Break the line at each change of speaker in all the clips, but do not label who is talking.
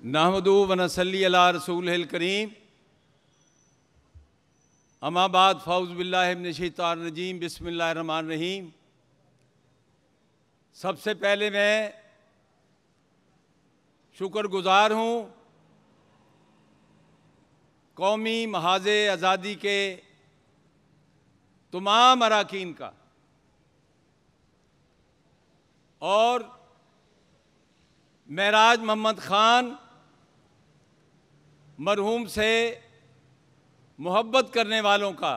नहमदु व नसल्ली अला रसूलिल करीम। अम्मा बाद फ़ौज़ बिल्लाहि मिनश शैतानिर रजीम। बिस्मिल्लाहिर रहमानिर रहीम। सबसे पहले मैं शुक्रगुज़ार हूँ कौमी महाज़े आज़ादी के तमाम अरकान का और महराज मोहम्मद ख़ान मरहूम से मोहब्बत करने वालों का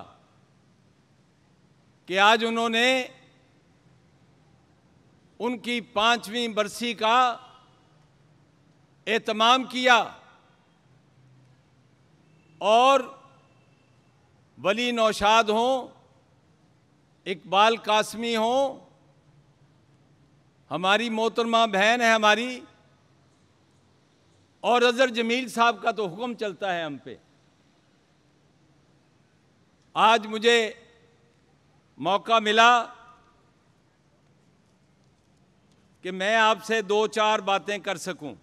कि आज उन्होंने उनकी 5वीं बरसी का एहतमाम किया और वली नौशाद हों, इकबाल कासमी हों, हमारी मोहतरमा बहन है हमारी, और अज़हर जमील साहब का तो हुक्म चलता है हम पे। आज मुझे मौका मिला कि मैं आपसे 2-4 बातें कर सकूं।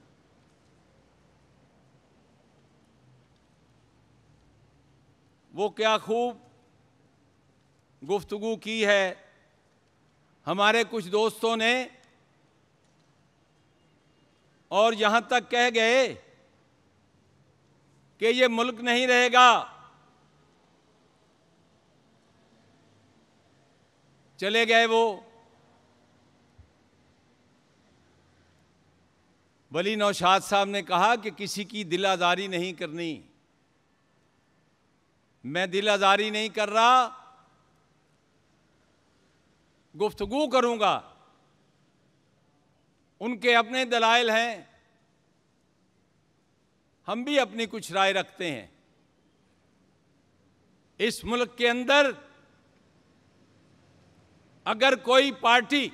वो क्या खूब गुफ्तगू की है हमारे कुछ दोस्तों ने, और यहाँ तक कह गए कि ये मुल्क नहीं रहेगा। चले गए वो। वली नौशाद साहब ने कहा कि किसी की दिल आज़ारी नहीं करनी। मैं दिल आज़ारी नहीं कर रहा, गुफ्तगू करूंगा। उनके अपने दलाइल हैं, हम भी अपनी कुछ राय रखते हैं। इस मुल्क के अंदर अगर कोई पार्टी,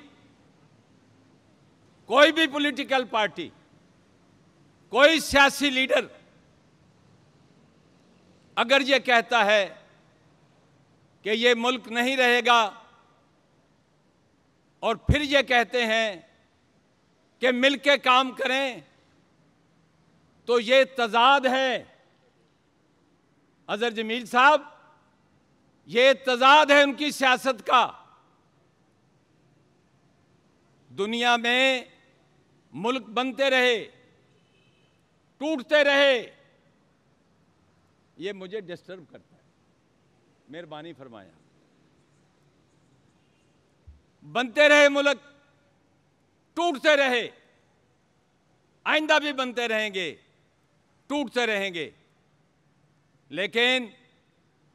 कोई भी पॉलिटिकल पार्टी, कोई सियासी लीडर अगर ये कहता है कि ये मुल्क नहीं रहेगा और फिर ये कहते हैं कि मिलके काम करें, तो ये तजाद है। अज़हर जमील साहब, ये तजाद है उनकी सियासत का। दुनिया में मुल्क बनते रहे, टूटते रहे, ये मुझे डिस्टर्ब करता है, मेहरबानी फरमाया। बनते रहे मुल्क, टूटते रहे, आइंदा भी बनते रहेंगे, टूटते रहेंगे, लेकिन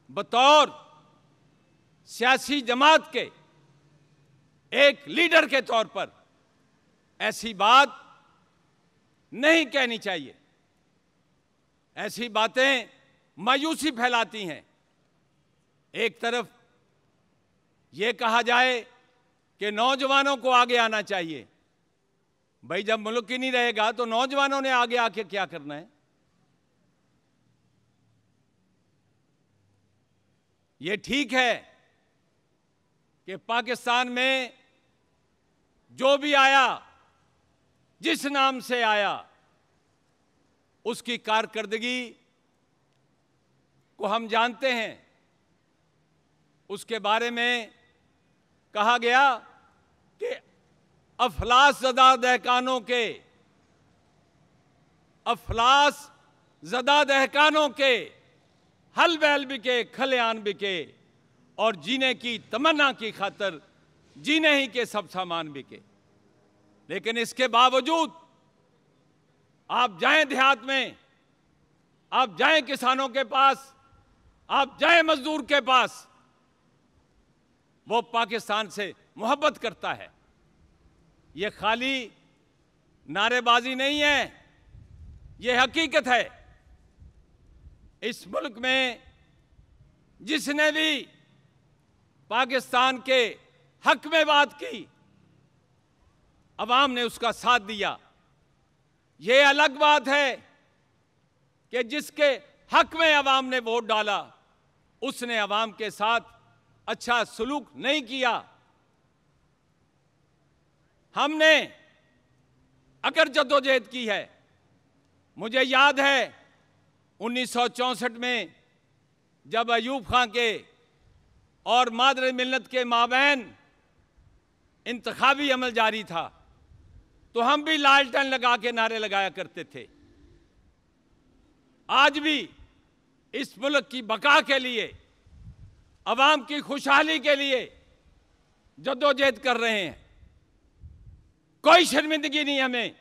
बतौर सियासी जमात के एक लीडर के तौर पर ऐसी बात नहीं कहनी चाहिए। ऐसी बातें मायूसी फैलाती हैं। एक तरफ ये कहा जाए कि नौजवानों को आगे आना चाहिए। भाई, जब मुल्क ही नहीं रहेगा तो नौजवानों ने आगे आके क्या करना है? ये ठीक है कि पाकिस्तान में जो भी आया, जिस नाम से आया, उसकी कारकर्दगी को हम जानते हैं। उसके बारे में कहा गया कि अफलास ज़दा दहकानों के, अफलास ज़दा दहकानों के हल बैल बिके, खलियान बिके, और जीने की तमन्ना की खातर जीने ही के सब सामान बिके। लेकिन इसके बावजूद आप जाएं देहात में, आप जाएं किसानों के पास, आप जाएं मजदूर के पास, वो पाकिस्तान से मोहब्बत करता है। ये खाली नारेबाजी नहीं है, ये हकीकत है। इस मुल्क में जिसने भी पाकिस्तान के हक में बात की, अवाम ने उसका साथ दिया। ये अलग बात है कि जिसके हक में अवाम ने वोट डाला, उसने अवाम के साथ अच्छा सलूक नहीं किया। हमने अगर जद्दोजहद की है, मुझे याद है 1964 में जब अयूब खां के और मादर मिल्लत के माबैन इंतखाबी अमल जारी था, तो हम भी लालटेन लगा के नारे लगाया करते थे। आज भी इस मुल्क की बका के लिए, अवाम की खुशहाली के लिए जद्दोजहद कर रहे हैं। कोई शर्मिंदगी नहीं हमें।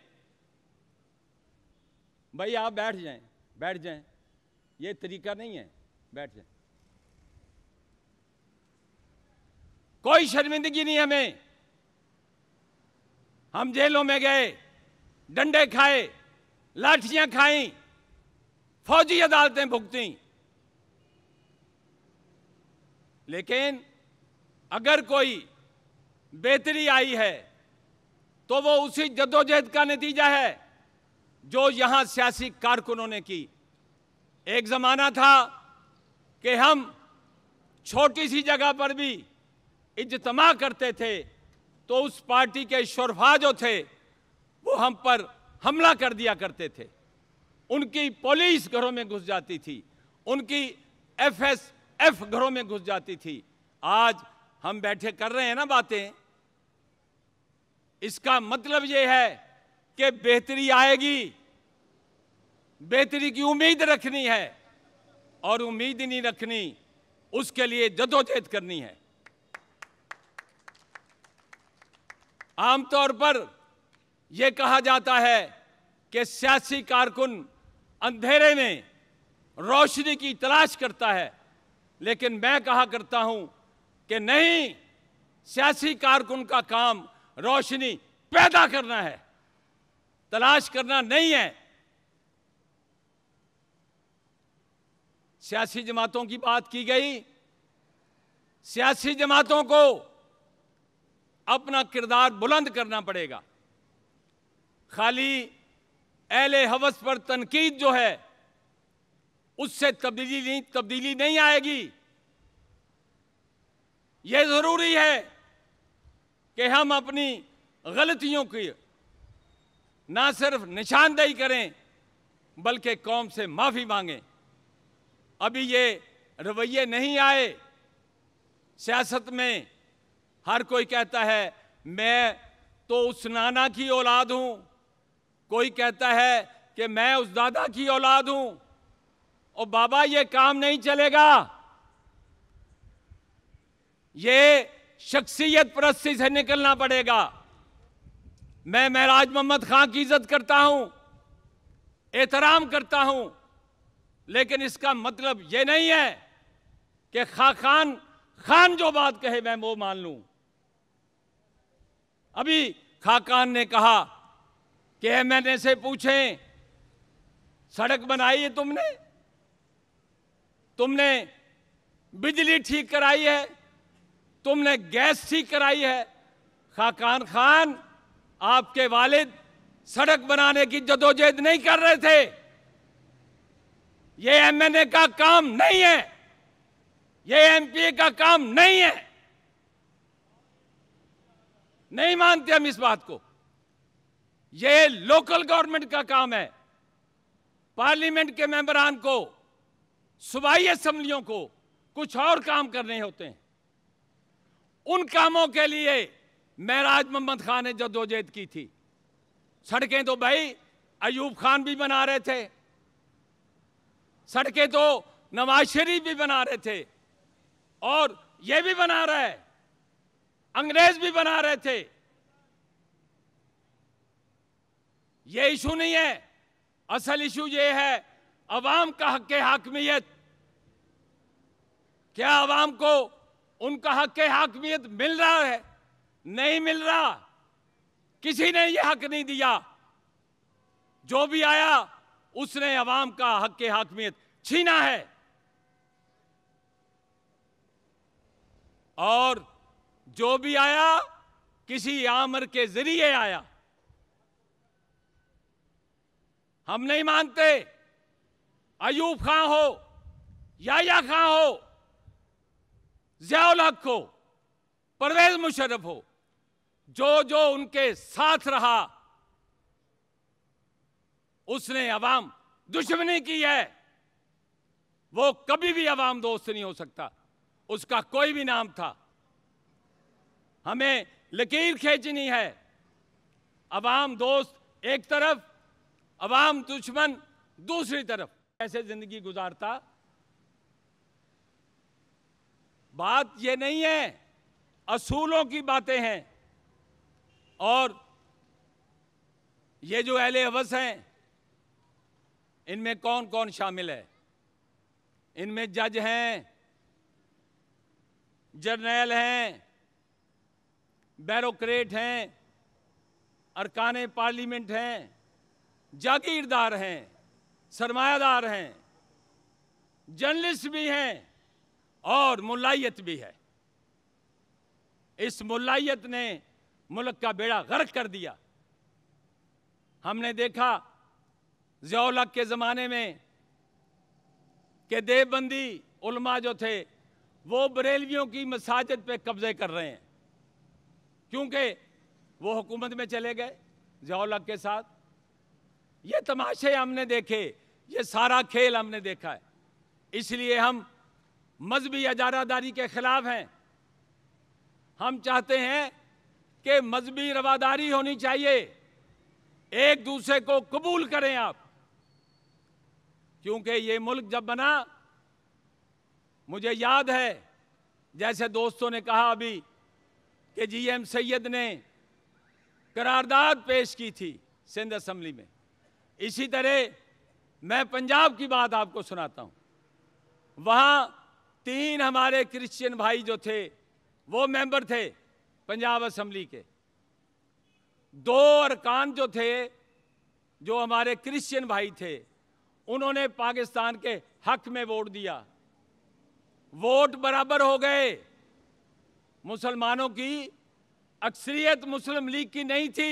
भाई आप बैठ जाएं, बैठ जाएं, ये तरीका नहीं है, बैठ जाएं। कोई शर्मिंदगी नहीं हमें। हम जेलों में गए, डंडे खाए, लाठियां खाई, फौजी अदालतें भुगती, लेकिन अगर कोई बेहतरी आई है तो वो उसी जद्दोजहद का नतीजा है जो यहां सियासी कारकुनों ने की। एक जमाना था कि हम छोटी सी जगह पर भी इज्तिमा करते थे तो उस पार्टी के शुरफा जो थे वो हम पर हमला कर दिया करते थे। उनकी पुलिस घरों में घुस जाती थी, उनकी FSF घरों में घुस जाती थी। आज हम बैठे कर रहे हैं ना बातें, इसका मतलब ये है कि बेहतरी आएगी, बेहतरी की उम्मीद रखनी है, और उम्मीद ही नहीं रखनी, उसके लिए जद्दोजहद करनी है। आमतौर पर यह कहा जाता है कि सियासी कारकुन अंधेरे में रोशनी की तलाश करता है, लेकिन मैं कहा करता हूं कि नहीं, सियासी कारकुन का काम रोशनी पैदा करना है, तलाश करना नहीं है। सियासी जमातों की बात की गई। सियासी जमातों को अपना किरदार बुलंद करना पड़ेगा। खाली अहले हवस पर तनकीद जो है उससे तब्दीली नहीं आएगी। यह जरूरी है कि हम अपनी गलतियों की ना सिर्फ निशानदेही करें बल्कि कौम से माफी मांगें। अभी ये रवैये नहीं आए। सियासत में हर कोई कहता है मैं तो उस नाना की औलाद हूं, कोई कहता है कि मैं उस दादा की औलाद हूं। और बाबा ये काम नहीं चलेगा। ये शख्सियत परस्ती से निकलना पड़ेगा। मैं महराज मोहम्मद खां की इज्जत करता हूं, एहतराम करता हूं, लेकिन इसका मतलब ये नहीं है कि खान जो बात कहे मैं वो मान लूं। अभी खाकान ने कहा कि MNA से पूछें सड़क बनाई है तुमने बिजली ठीक कराई है, तुमने गैस ठीक कराई है। खाकान खान, आपके वालिद सड़क बनाने की जद्दोजहद नहीं कर रहे थे। ये MNA का काम नहीं है, ये MPA का काम नहीं है। नहीं मानते हम इस बात को। ये लोकल गवर्नमेंट का काम है। पार्लियामेंट के मेंबरान को, सूबाई असेंबलियों को कुछ और काम करने होते हैं। उन कामों के लिए महराज मोहम्मद खान ने जद्दोजहद की थी। सड़कें तो भाई अयूब खान भी बना रहे थे, सड़कें तो नवाज शरीफ भी बना रहे थे, और ये भी बना रहा है, अंग्रेज भी बना रहे थे। ये इशू नहीं है। असल इशू ये है अवाम का हक हाकमियत। क्या अवाम को उनका हक हाकमियत मिल रहा है? नहीं मिल रहा। किसी ने यह हक नहीं दिया। जो भी आया उसने अवाम का हक हाकमियत छीना है। और जो भी आया किसी आमर के जरिए आया। हम नहीं मानते अयूब खां हो, याया खां हो, ज़ियाउल हक हो, परवेज मुशर्रफ हो, जो जो उनके साथ रहा उसने अवाम दुश्मनी की है, वो कभी भी अवाम दोस्त नहीं हो सकता। उसका कोई भी नाम था। हमें लकीर खींचनी है। अवाम दोस्त एक तरफ, अवाम दुश्मन दूसरी तरफ। ऐसे जिंदगी गुजारता। बात ये नहीं है, असूलों की बातें हैं। और ये जो अहले हवस हैं, इनमें कौन कौन शामिल है? इनमें जज हैं, जर्नैल हैं, बैरोक्रेट हैं, अरकाने पार्लियामेंट हैं, जागीरदार हैं, सरमायादार हैं, जर्नलिस्ट भी हैं और मुल्लायत भी है। इस मुल्लायत ने मुल्क का बेड़ा गर्क कर दिया। हमने देखा ज़िया-उल हक के ज़माने में कि देवबंदी उलमा जो थे वो बरेलवियों की मसाजिद पे कब्जे कर रहे हैं, क्योंकि वो हुकूमत में चले गए ज़िया-उल हक के साथ। ये तमाशे हमने देखे, ये सारा खेल हमने देखा है। इसलिए हम मजहबी इजारादारी के खिलाफ हैं। हम चाहते हैं कि मजहबी रवादारी होनी चाहिए, एक दूसरे को कबूल करें आप। क्योंकि ये मुल्क जब बना, मुझे याद है जैसे दोस्तों ने कहा अभी कि जीएम सैयद ने करारदाद पेश की थी सिंध असेंबली में। इसी तरह मैं पंजाब की बात आपको सुनाता हूं। वहां 3 हमारे क्रिश्चियन भाई जो थे वो मेंबर थे पंजाब असेंबली के। 2 अरकान जो थे, जो हमारे क्रिश्चियन भाई थे, उन्होंने पाकिस्तान के हक में वोट दिया। वोट बराबर हो गए। मुसलमानों की अक्सरियत मुस्लिम लीग की नहीं थी।